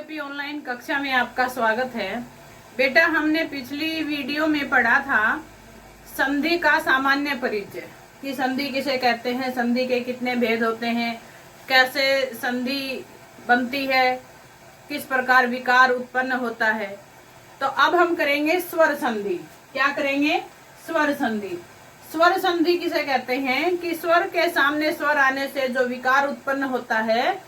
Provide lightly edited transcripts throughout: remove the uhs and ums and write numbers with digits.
Happy online कक्षा में आपका स्वागत है। बेटा, हमने पिछली वीडियो में पढ़ा था संधि का सामान्य परिचय कि संधि किसे कहते हैं, संधि के कितने भेद होते हैं, कैसे संधि बनती है, किस प्रकार विकार उत्पन्न होता है। तो अब हम करेंगे स्वर संधि। क्या करेंगे? स्वर संधि। स्वर संधि किसे कहते हैं कि स्वर के सामने स्वर आने से जो विकार उत्पन्न होता है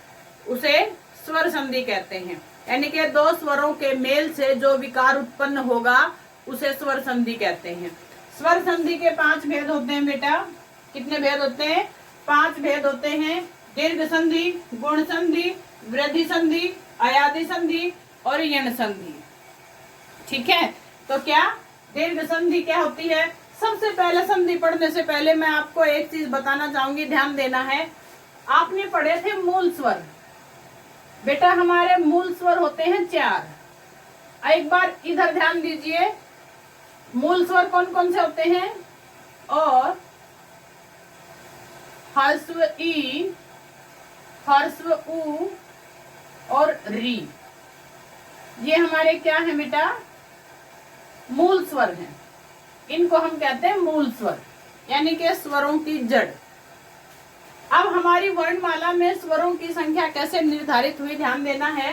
उसे स्वर संधि कहते हैं। यानी कि दो स्वरों के मेल से जो विकार उत्पन्न होगा उसे स्वर संधि कहते हैं। स्वर संधि के 5 भेद होते हैं बेटा। कितने भेद होते हैं? 5 भेद होते हैं। दीर्घ संधि, गुण संधि, वृद्धि संधि, अयादि संधि और यण संधि। ठीक है, तो क्या दीर्घ संधि क्या होती है? सबसे पहले संधि पढ़ने से पहले मैं आपको एक चीज बताना चाहूंगी, ध्यान देना है। आपने पढ़े थे मूल स्वर। बेटा, हमारे मूल स्वर होते हैं 4। एक बार इधर ध्यान दीजिए, मूल स्वर कौन कौन से होते हैं? और ह्रस्व ई, ह्रस्व उ और री। ये हमारे क्या है बेटा? मूल स्वर हैं। इनको हम कहते हैं मूल स्वर, यानी कि स्वरों की जड़। अब हमारी वर्णमाला में स्वरों की संख्या कैसे निर्धारित हुई, ध्यान देना है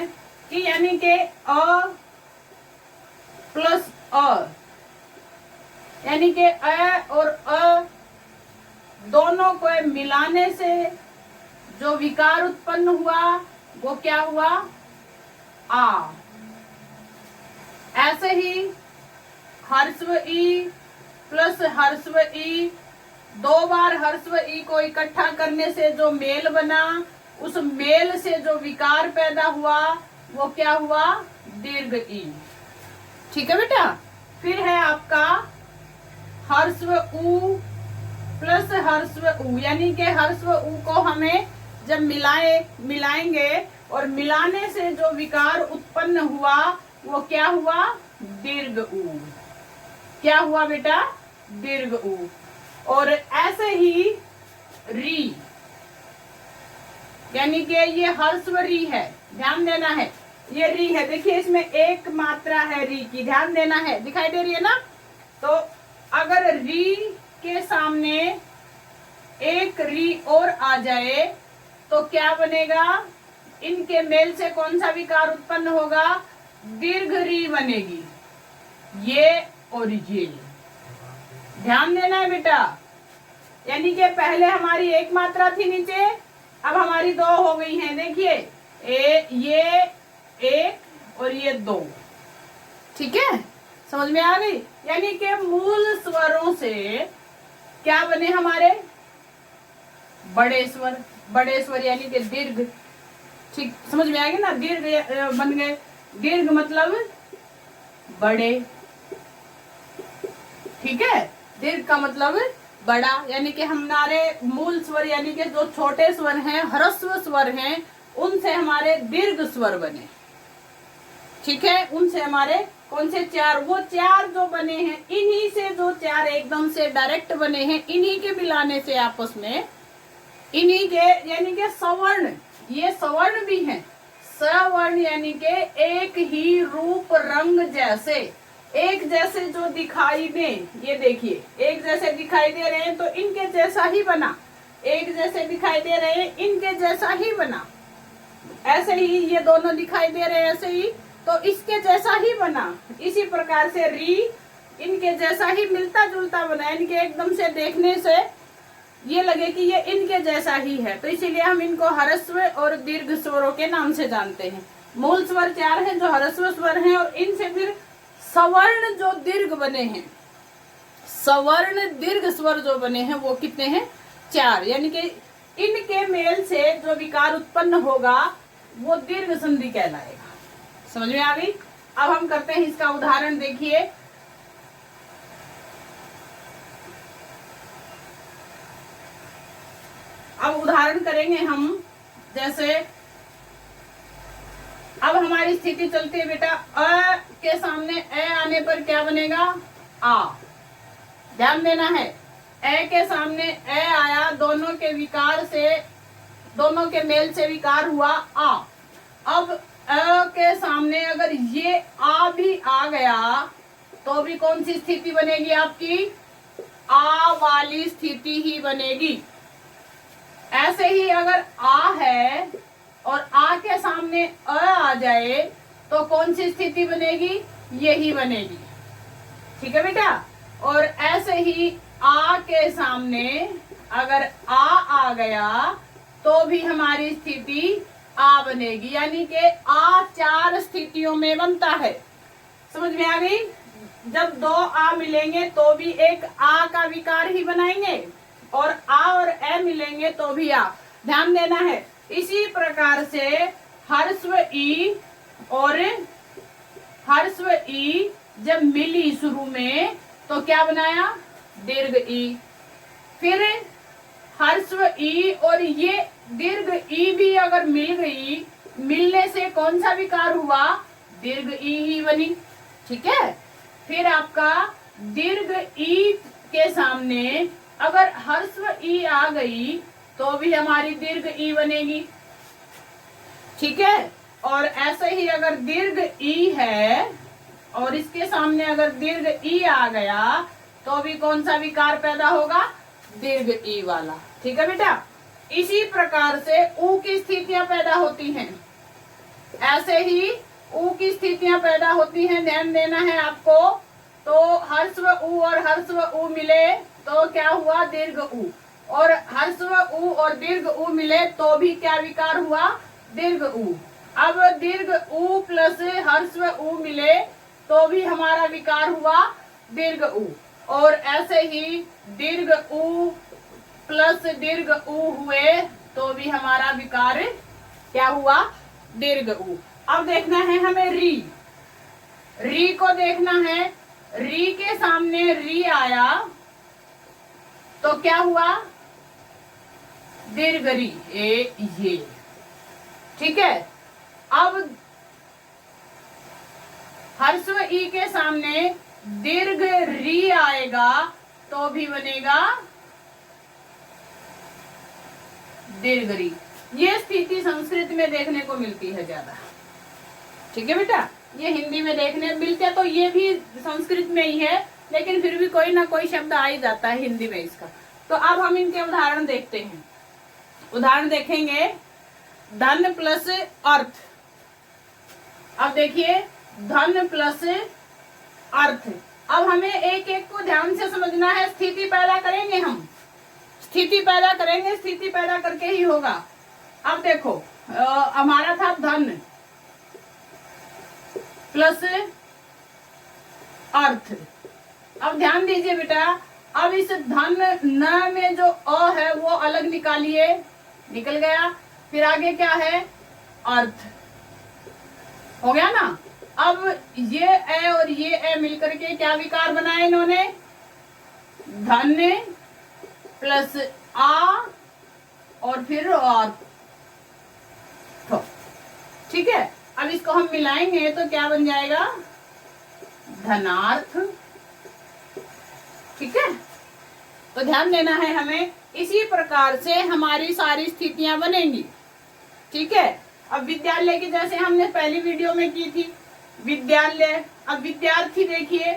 कि यानी कि अ प्लस अ, यानी कि अ और अ दोनों को मिलाने से जो विकार उत्पन्न हुआ वो क्या हुआ? आ। ऐसे ही ह्रस्व ई प्लस ह्रस्व ई, 2 बार ह्रस्व ई को इकट्ठा करने से जो मेल बना, उस मेल से जो विकार पैदा हुआ वो क्या हुआ? दीर्घ ई। ठीक है बेटा। फिर है आपका ह्रस्व उ प्लस ह्रस्व उ, यानी कि ह्रस्व उ को हमें जब मिलाएंगे और मिलाने से जो विकार उत्पन्न हुआ वो क्या हुआ? दीर्घ उ। क्या हुआ बेटा? दीर्घ उ। और ऐसे ही री, यानी कि ये ह्रस्व री है, ध्यान देना है। ये री है, देखिए इसमें एक मात्रा है री की, ध्यान देना है। दिखाई दे रही है ना? तो अगर री के सामने एक री और आ जाए तो क्या बनेगा? इनके मेल से कौन सा विकार उत्पन्न होगा? दीर्घ री बनेगी। ये और ये, ध्यान देना है बेटा। यानी कि पहले हमारी एक मात्रा थी नीचे, अब हमारी 2 हो गई हैं। देखिए ये 1 और ये 2। ठीक है, समझ में आ गई? यानी कि मूल स्वरों से क्या बने हमारे? बड़े स्वर। बड़े स्वर यानी कि दीर्घ। ठीक, समझ में आ गई ना? दीर्घ बन गए। दीर्घ मतलब बड़े। ठीक है, दीर्घ का मतलब बड़ा, यानी कि हमारे मूल स्वर यानी कि जो छोटे स्वर हैं, ह्रस्व स्वर हैं, उनसे हमारे दीर्घ स्वर बने। ठीक है, उनसे हमारे कौन से 4? वो 4 जो बने हैं, इन्हीं से जो 4 एकदम से डायरेक्ट बने हैं, इन्हीं के मिलाने से आपस में, इन्हीं के यानी कि सवर्ण, ये सवर्ण भी हैं। सवर्ण यानी कि एक ही रूप रंग जैसे, एक जैसे जो दिखाई दे। ये देखिए एक जैसे दिखाई दे रहे हैं तो इनके जैसा ही बना, एक जैसे दिखाई दे रहे हैं इनके जैसा ही बना। ऐसे ही ये दोनों दिखाई दे रहे हैं, ऐसे ही तो इसके जैसा ही बना। इसी प्रकार से री इनके जैसा ही मिलता जुलता बना, यानी कि एकदम से देखने से ये लगे कि ये इनके जैसा ही है, तो इसीलिए हम इनको ह्रस्व और दीर्घ स्वरों के नाम से जानते हैं। मूल स्वर 4 हैं जो ह्रस्व स्वर हैं, और इनसे फिर सवर्ण जो दीर्घ बने हैं, सवर्ण दीर्घ स्वर जो बने हैं वो कितने हैं? 4। यानी कि इनके मेल से जो विकार उत्पन्न होगा वो दीर्घ संधि कहलाएगा। समझ में आ गई? अब हम करते हैं इसका उदाहरण। देखिए, अब उदाहरण करेंगे हम। जैसे अब हमारी स्थिति चलती है बेटा, अ के सामने ए आने पर क्या बनेगा? आ। ध्यान देना है, ए के सामने ए आया, दोनों के विकार से, दोनों के मेल से विकार हुआ आ। अब अ के सामने अगर ये आ भी आ गया तो भी कौन सी स्थिति बनेगी आपकी? आ वाली स्थिति ही बनेगी। ऐसे ही अगर आ है और आ के सामने अ आ जाए तो कौन सी स्थिति बनेगी? यही बनेगी। ठीक है बेटा। और ऐसे ही आ के सामने अगर आ गया तो भी हमारी स्थिति आ बनेगी, यानी कि आ 4 स्थितियों में बनता है। समझ में आ गई? जब 2 आ मिलेंगे तो भी एक आ का विकार ही बनाएंगे, और आ और ए मिलेंगे तो भी आ। ध्यान देना है। इसी प्रकार से ह्रस्व ई और ह्रस्व ई जब मिली शुरू में तो क्या बनाया? दीर्घ ई। फिर ह्रस्व ई और ये दीर्घ ई भी अगर मिल गई, मिलने से कौन सा विकार हुआ? दीर्घ ई ही बनी। ठीक है। फिर आपका दीर्घ ई के सामने अगर ह्रस्व ई आ गई तो भी हमारी दीर्घ ई बनेगी। ठीक है। और ऐसे ही अगर दीर्घ ई है और इसके सामने अगर दीर्घ ई आ गया तो भी कौन सा विकार पैदा होगा? दीर्घ ई वाला। ठीक है बेटा। इसी प्रकार से ऊ की स्थितियां पैदा होती हैं। ऐसे ही ऊ की स्थितियां पैदा होती हैं, ध्यान देना है आपको। तो ह्रस्व ऊ और ह्रस्व ऊ मिले तो क्या हुआ? दीर्घ ऊ। और ह्रस्व ऊ और दीर्घ ऊ मिले तो भी क्या विकार हुआ? दीर्घ ऊ। अब दीर्घ ऊ प्लस ह्रस्व ऊ मिले तो भी हमारा विकार हुआ दीर्घ ऊ। और ऐसे ही दीर्घ ऊ प्लस दीर्घ ऊ हुए तो भी हमारा विकार क्या हुआ? दीर्घ ऊ। अब देखना है हमें री। री को देखना है। री के सामने री आया तो क्या हुआ? दीर्घ री। ये ठीक है। अब ह्रस्व ई के सामने दीर्घ री आएगा तो भी बनेगा दीर्घ री। ये स्थिति संस्कृत में देखने को मिलती है ज्यादा। ठीक है बेटा। ये हिंदी में देखने मिलते तो ये भी संस्कृत में ही है, लेकिन फिर भी कोई ना कोई शब्द आ ही जाता है हिंदी में इसका। तो अब हम इनके उदाहरण देखते हैं। उदाहरण देखेंगे धन प्लस अर्थ। अब देखिए धन प्लस अर्थ। अब हमें एक एक को ध्यान से समझना है। स्थिति पैदा करेंगे हम, स्थिति पैदा करेंगे, स्थिति पैदा करके ही होगा। अब देखो हमारा था धन प्लस अर्थ। अब ध्यान दीजिए बेटा। अब इस धन न में जो अ है वो अलग निकालिए, निकल गया। फिर आगे क्या है? अर्थ। हो गया ना। अब ये ए और ये ए मिलकर के क्या विकार बनाए इन्होंने? धन प्लस आ और फिर अर्थ। ठीक है। अब इसको हम मिलाएंगे तो क्या बन जाएगा? धनार्थ। ठीक है। तो ध्यान देना है हमें। इसी प्रकार से हमारी सारी स्थितियां बनेंगी। ठीक है। अब विद्यालय की जैसे हमने पहली वीडियो में की थी, विद्यालय। अब विद्यार्थी देखिए,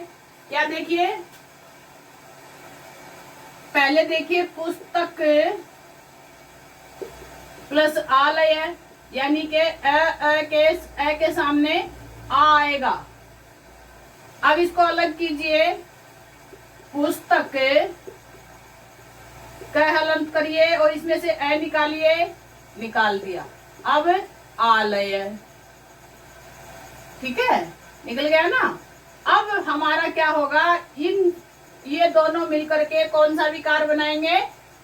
क्या देखिए? पहले देखिए पुस्तक प्लस आलय, यानी के ए के सामने आ आएगा। अब इसको अलग कीजिए। पुस्तक का हलंत करिए और इसमें से ए निकालिए, निकाल दिया। अब आलय। ठीक है, निकल गया ना। अब हमारा क्या होगा? ये दोनों मिलकर के कौन सा विकार बनाएंगे?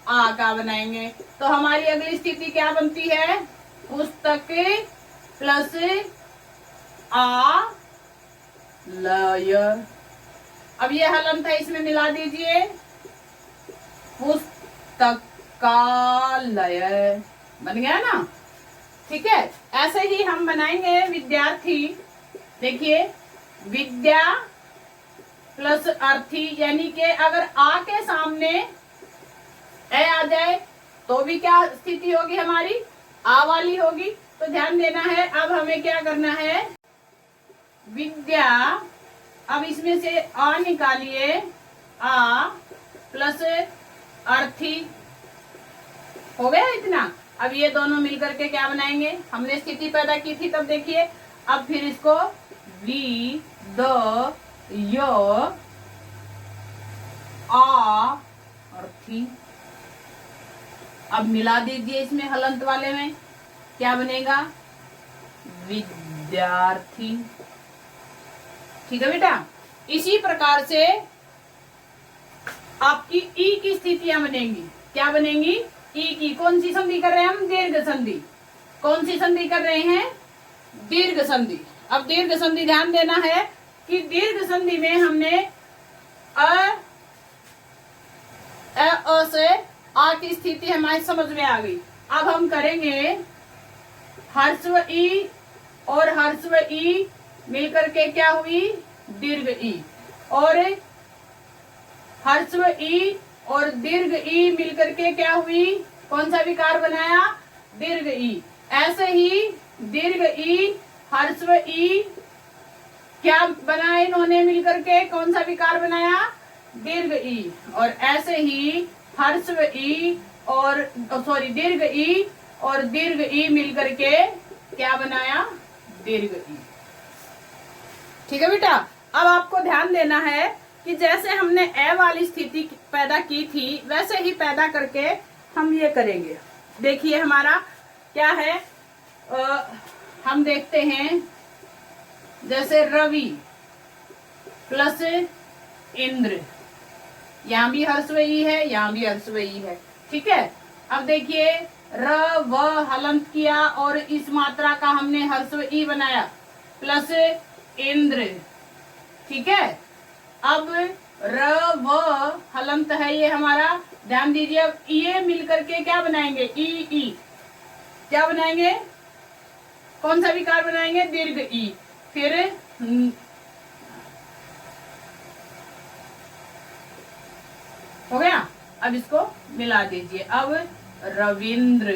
आ का बनाएंगे। तो हमारी अगली स्थिति क्या बनती है? पुस्तक प्लस आ लय। अब ये हलंत है, इसमें मिला दीजिए। पुस्तकालय बन गया ना। ठीक है। ऐसे ही हम बनाएंगे विद्यार्थी। देखिए विद्या प्लस अर्थी, यानी कि अगर आ के सामने ए आ जाए तो भी क्या स्थिति होगी हमारी? आ वाली होगी। तो ध्यान देना है, अब हमें क्या करना है, विद्या, अब इसमें से आ निकालिए, आ प्लस अर्थी, हो गया इतना। अब ये दोनों मिलकर के क्या बनाएंगे, हमने स्थिति पैदा की थी तब देखिए। अब फिर इसको वी द य आ अर्थी, अब मिला दीजिए इसमें हलंत वाले में, क्या बनेगा, विद्यार्थी। ठीक है बेटा। इसी प्रकार से आपकी ई की स्थितियां बनेंगी। क्या बनेंगी, ई की, कौन सी संधि कर रहे हैं हम, दीर्घ संधि। कौन सी संधि कर रहे हैं, दीर्घ संधि। अब दीर्घ संधि ध्यान देना है कि दीर्घ संधि में हमने अ से आ की स्थिति हमारी समझ में आ गई। अब हम करेंगे ह्रस्व ई और ह्रस्व ई मिलकर के क्या हुई, दीर्घ ई, और ह्रस्व ई और दीर्घ ई मिलकर के क्या हुई, कौन सा विकार बनाया, दीर्घ ई। ऐसे ही दीर्घ ई ह्रस्व ई क्या बनाया इन्होंने मिलकर के, कौन सा विकार बनाया, दीर्घ ई। और ऐसे ही ह्रस्व ई और दीर्घ ई और दीर्घ ई मिलकर के क्या बनाया, दीर्घ ई। ठीक है बेटा। अब आपको ध्यान देना है कि जैसे हमने ए वाली स्थिति पैदा की थी वैसे ही पैदा करके हम ये करेंगे। देखिए हमारा क्या है, हम देखते हैं जैसे रवि प्लस इंद्र, यहाँ भी ह्रस्व ई है, यहाँ भी ह्रस्व ई है। ठीक है। अब देखिए र व हलंत किया और इस मात्रा का हमने ह्रस्व ई बनाया, प्लस इंद्र। ठीक है। अब र व हलंत है ये हमारा, ध्यान दीजिए। अब ये मिलकर के क्या बनाएंगे, ई ई, क्या बनाएंगे, कौन सा विकार बनाएंगे, दीर्घ ई। फिर हो गया। अब इसको मिला दीजिए। अब रविंद्र,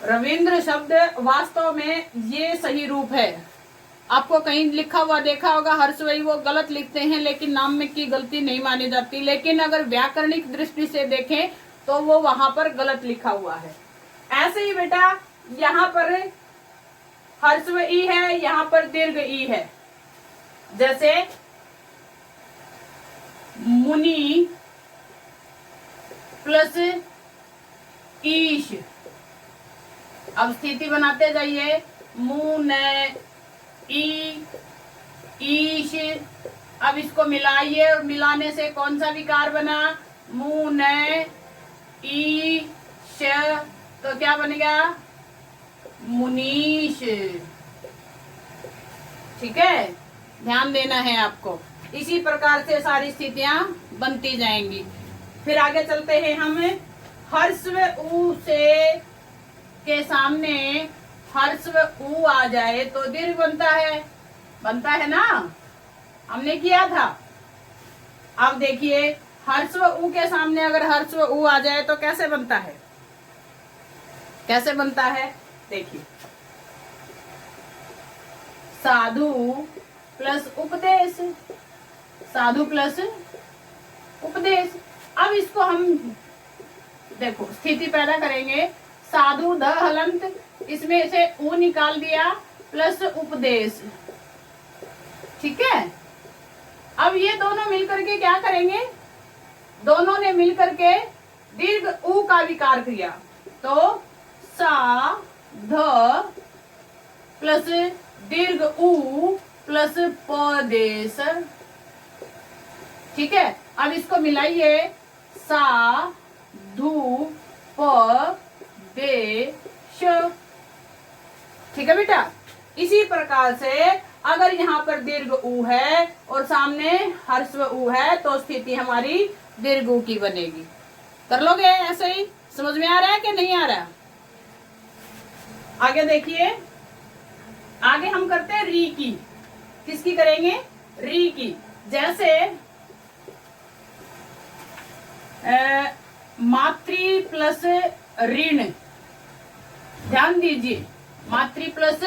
रविंद्र शब्द वास्तव में ये सही रूप है। आपको कहीं लिखा हुआ देखा होगा ह्रस्व ई, वो गलत लिखते हैं लेकिन नाम में की गलती नहीं मानी जाती। लेकिन अगर व्याकरणिक दृष्टि से देखें तो वो वहां पर गलत लिखा हुआ है। ऐसे ही बेटा यहाँ पर ह्रस्व ई है, यहाँ पर दीर्घ ई है। जैसे मुनि प्लस ईश, अब स्थिति बनाते जाइए, मुन ई ईश। अब इसको मिलाइए और मिलाने से कौन सा विकार बना, मुन ईश, तो क्या बनेगा, मुनीश। ठीक है, ध्यान देना है आपको। इसी प्रकार से सारी स्थितियां बनती जाएंगी। फिर आगे चलते हैं हम, ह्रस्व ऊ से के सामने ह्रस्व ऊ आ जाए तो दीर्घ बनता है ना, हमने किया था। अब देखिए ह्रस्व ऊ के सामने अगर ह्रस्व ऊ आ जाए तो कैसे बनता है, कैसे बनता है, देखिए साधु प्लस उपदेश, साधु प्लस उपदेश। अब इसको हम देखो स्थिति पैदा करेंगे, साधु ध हलंत, इसमें से ऊ निकाल दिया, प्लस उपदेश। ठीक है। अब ये दोनों मिलकर के क्या करेंगे, दोनों ने मिलकर के दीर्घ ऊ का विकार किया, तो सा ध प्लस दीर्घ ऊ प्लस पदेश। ठीक है। अब इसको मिलाइए, सा धू प दे श। ठीक है बेटा। इसी प्रकार से अगर यहाँ पर दीर्घ ऊ है और सामने ह्रस्व ऊ है तो स्थिति हमारी दीर्घ ऊ की बनेगी। कर लोगे ऐसे ही, समझ में आ रहा है कि नहीं आ रहा। आगे देखिए, आगे हम करते हैं री की। किसकी करेंगे, री की। जैसे मातृ प्लस ऋण। ध्यान दीजिए, मातृ प्लस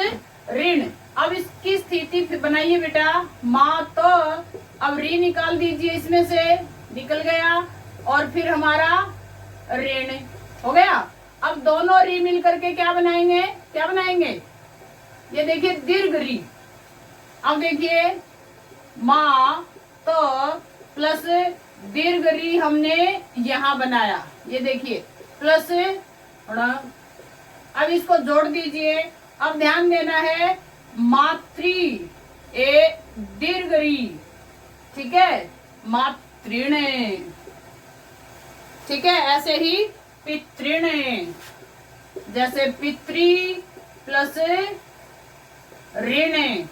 ऋण। अब इसकी स्थिति फिर बनाइए बेटा, मात। अब ऋण निकाल दीजिए, इसमें से निकल गया, और फिर हमारा ऋण हो गया। अब दोनों री मिल करके क्या बनाएंगे, क्या बनाएंगे, ये देखिए दीर्घ री। अब देखिए माँ तो प्लस दीर्घ री हमने यहां बनाया, ये देखिए प्लस। अब इसको जोड़ दीजिए। अब ध्यान देना है, मातृ ए दीर्घ री, ठीक है, मातृण। ठीक है, ऐसे ही पितृण, जैसे पितृ प्लस ऋण।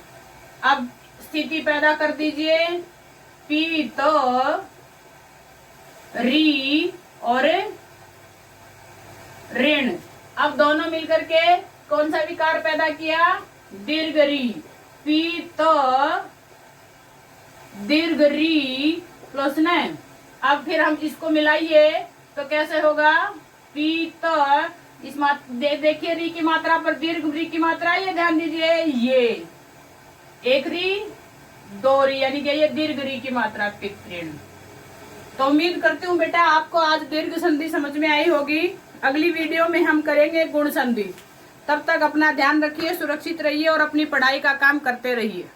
अब स्थिति पैदा कर दीजिए, पीत री और ऋण। अब दोनों मिलकर के कौन सा विकार पैदा किया, दीर्घ री। पीत दीर्घ री प्लस न। अब फिर हम इसको मिलाइए तो कैसे होगा, पीत। इस देखिए री की मात्रा पर दीर्घ री की मात्रा, ये ध्यान दीजिए, ये एक री दो री, यानी कि ये दीर्घ री की मात्रा पितृण। तो उम्मीद करती हूँ बेटा आपको आज दीर्घ संधि समझ में आई होगी। अगली वीडियो में हम करेंगे गुण संधि। तब तक अपना ध्यान रखिए, सुरक्षित रहिए और अपनी पढ़ाई का काम करते रहिए।